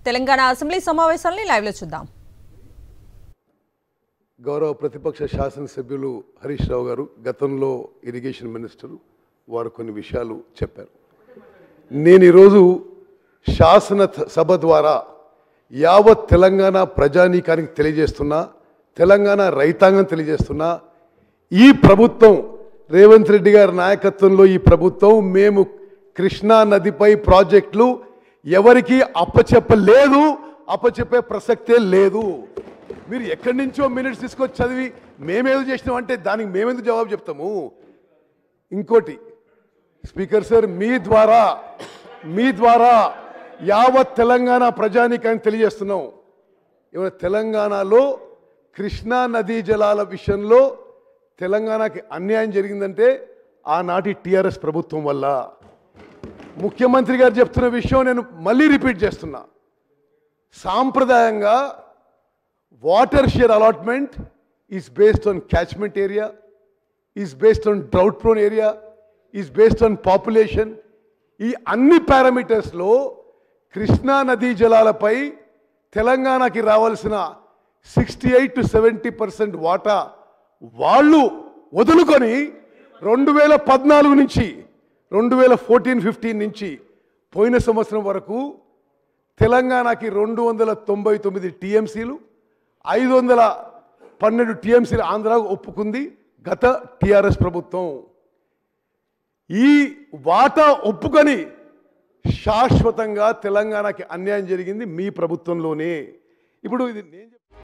Telangana assembly సమావేశాలను live లో చూద్దాం. గౌరవ ప్రతిపక్ష శాసనసభ్యులు హరీష్ రావు గారు గతంలో ఇరిగేషన్ మినిస్టర్ వారు కొన్ని విషయాలు చెప్పారు. నేను ఈరోజు శాసన సభ ద్వారా యావత్ తెలంగాణ ప్రజానీకానికి తెలియజేస్తున్నా, తెలంగాణ రైతాంగం తెలియజేస్తున్నా, ఈ ప్రభుత్వం రేవంత్ రెడ్డి గారి నాయకత్వంలో ఈ ప్రభుత్వం మేము కృష్ణా నదిపై ప్రాజెక్టులు ఎవరికి అప్పచెప్పలేదు, అప్పచెప్పే ప్రసక్తే లేదు. మీరు ఎక్కడి నుంచో మినిట్స్ తీసుకొచ్చి చదివి మేమేదో చేసినాం అంటే దానికి మేమెందుకు జవాబు చెప్తాము? ఇంకోటి స్పీకర్ సార్, మీ ద్వారా యావత్ తెలంగాణ ప్రజానీకాన్ని తెలియజేస్తున్నాం. ఏమైనా తెలంగాణలో కృష్ణా నదీ జలాల విషయంలో తెలంగాణకి అన్యాయం జరిగిందంటే ఆనాటి టీఆర్ఎస్ ప్రభుత్వం వల్ల. ముఖ్యమంత్రి గారు చెప్తున్న విషయం నేను మళ్ళీ రిపీట్ చేస్తున్నా. సాంప్రదాయంగా water share allotment is based on catchment area, is based on drought prone area, is based on population. ఈ అన్ని పారామీటర్స్లో కృష్ణా నదీ జలాలపై తెలంగాణకి రావాల్సిన 68 to 70% వాటా వాళ్ళు వదులుకొని 2014 నుంచి 2014-15 నుంచి పోయిన సంవత్సరం వరకు తెలంగాణకి 299 టీఎంసీలు, 512 టీఎంసీలు ఆంధ్రాకు ఒప్పుకుంది గత టీఆర్ఎస్ ప్రభుత్వం. ఈ వాటా ఒప్పుకొని శాశ్వతంగా తెలంగాణకి అన్యాయం జరిగింది మీ ప్రభుత్వంలోనే. ఇప్పుడు ఇది నేను